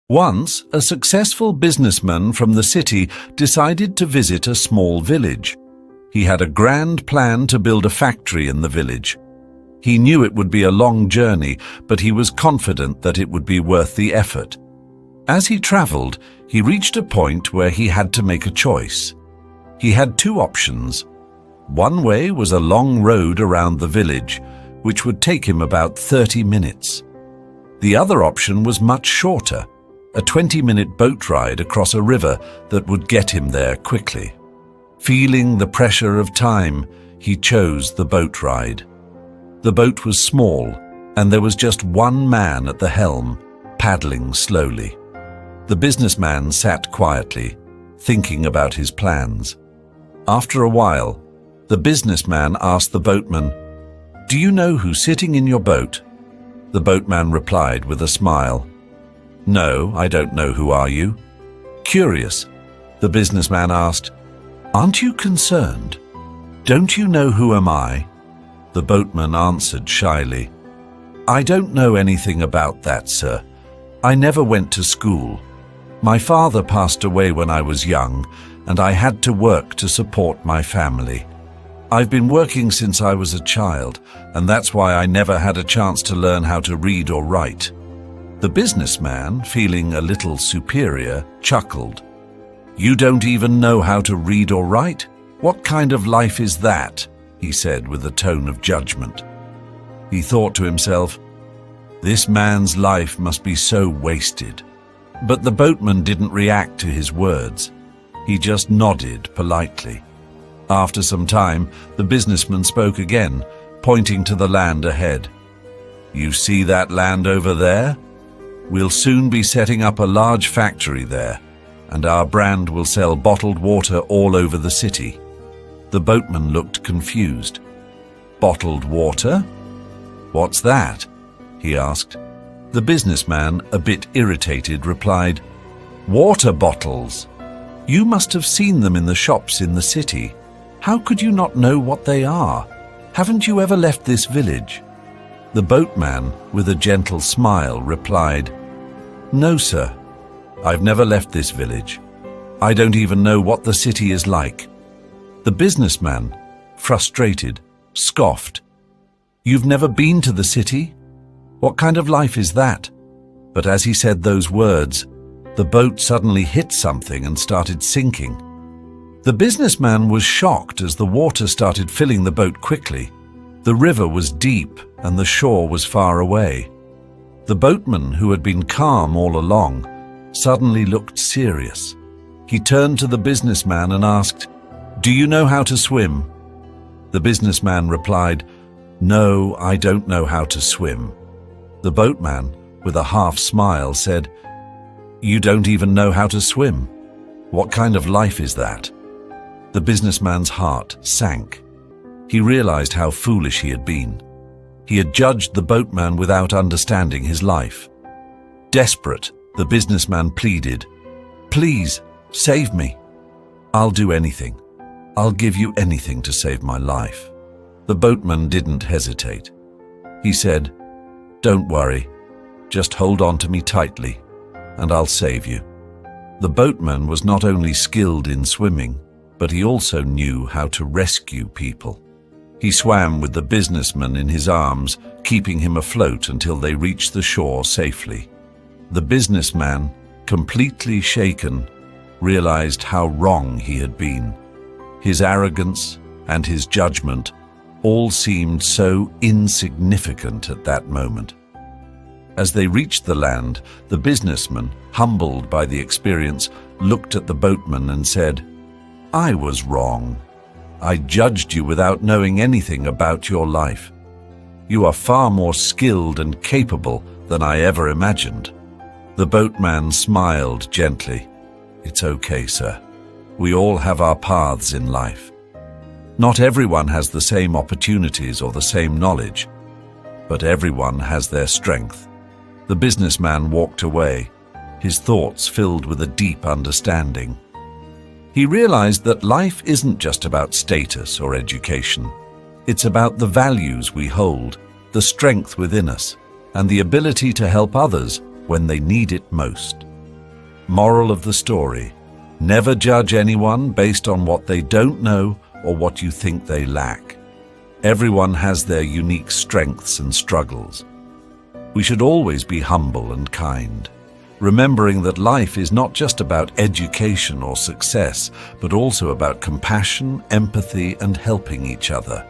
Once, a successful businessman from the city decided to visit a small village. He had a grand plan to build a factory in the village. He knew it would be a long journey, but he was confident that it would be worth the effort. As he traveled, he reached a point where he had to make a choice. He had two options. One way was a long road around the village, which would take him about 30 minutes. The other option was much shorter, a 20-minute boat ride across a river that would get him there quickly. Feeling the pressure of time, he chose the boat ride. The boat was small, and there was just one man at the helm, paddling slowly. The businessman sat quietly, thinking about his plans. After a while, the businessman asked the boatman, "Do you know who's sitting in your boat?" The boatman replied with a smile, "No, I don't know. Who are you?" Curious, the businessman asked, "Aren't you concerned? Don't you know who am I?" The boatman answered shyly, "I don't know anything about that, sir. I never went to school. My father passed away when I was young, and I had to work to support my family. I've been working since I was a child, and that's why I never had a chance to learn how to read or write." The businessman, feeling a little superior, chuckled. "You don't even know how to read or write? What kind of life is that?" he said with a tone of judgment. He thought to himself, "This man's life must be so wasted." But the boatman didn't react to his words. He just nodded politely. After some time, the businessman spoke again, pointing to the land ahead. "You see that land over there? We'll soon be setting up a large factory there, and our brand will sell bottled water all over the city." The boatman looked confused. "Bottled water? What's that?" he asked. The businessman, a bit irritated, replied, "Water bottles. You must have seen them in the shops in the city. How could you not know what they are? Haven't you ever left this village?" The boatman, with a gentle smile, replied, "No, sir. I've never left this village. I don't even know what the city is like." The businessman, frustrated, scoffed, "You've never been to the city? What kind of life is that?" But as he said those words, the boat suddenly hit something and started sinking. The businessman was shocked as the water started filling the boat quickly. The river was deep and the shore was far away. The boatman, who had been calm all along, suddenly looked serious. He turned to the businessman and asked, "Do you know how to swim?" The businessman replied, "No, I don't know how to swim." The boatman, with a half smile, said, "You don't even know how to swim? What kind of life is that?" The businessman's heart sank. He realized how foolish he had been. He had judged the boatman without understanding his life. Desperate, the businessman pleaded, "Please, save me. I'll do anything. I'll give you anything to save my life." The boatman didn't hesitate. He said, "Don't worry. Just hold on to me tightly, and I'll save you." The boatman was not only skilled in swimming, but he also knew how to rescue people. He swam with the businessman in his arms, keeping him afloat until they reached the shore safely. The businessman, completely shaken, realized how wrong he had been. His arrogance and his judgment all seemed so insignificant at that moment. As they reached the land, the businessman, humbled by the experience, looked at the boatman and said, "I was wrong. I judged you without knowing anything about your life. You are far more skilled and capable than I ever imagined." The boatman smiled gently. "It's okay, sir. We all have our paths in life. Not everyone has the same opportunities or the same knowledge, but everyone has their strength." The businessman walked away, his thoughts filled with a deep understanding. He realized that life isn't just about status or education. It's about the values we hold, the strength within us, and the ability to help others when they need it most. Moral of the story: never judge anyone based on what they don't know or what you think they lack. Everyone has their unique strengths and struggles. We should always be humble and kind, remembering that life is not just about education or success, but also about compassion, empathy, and helping each other.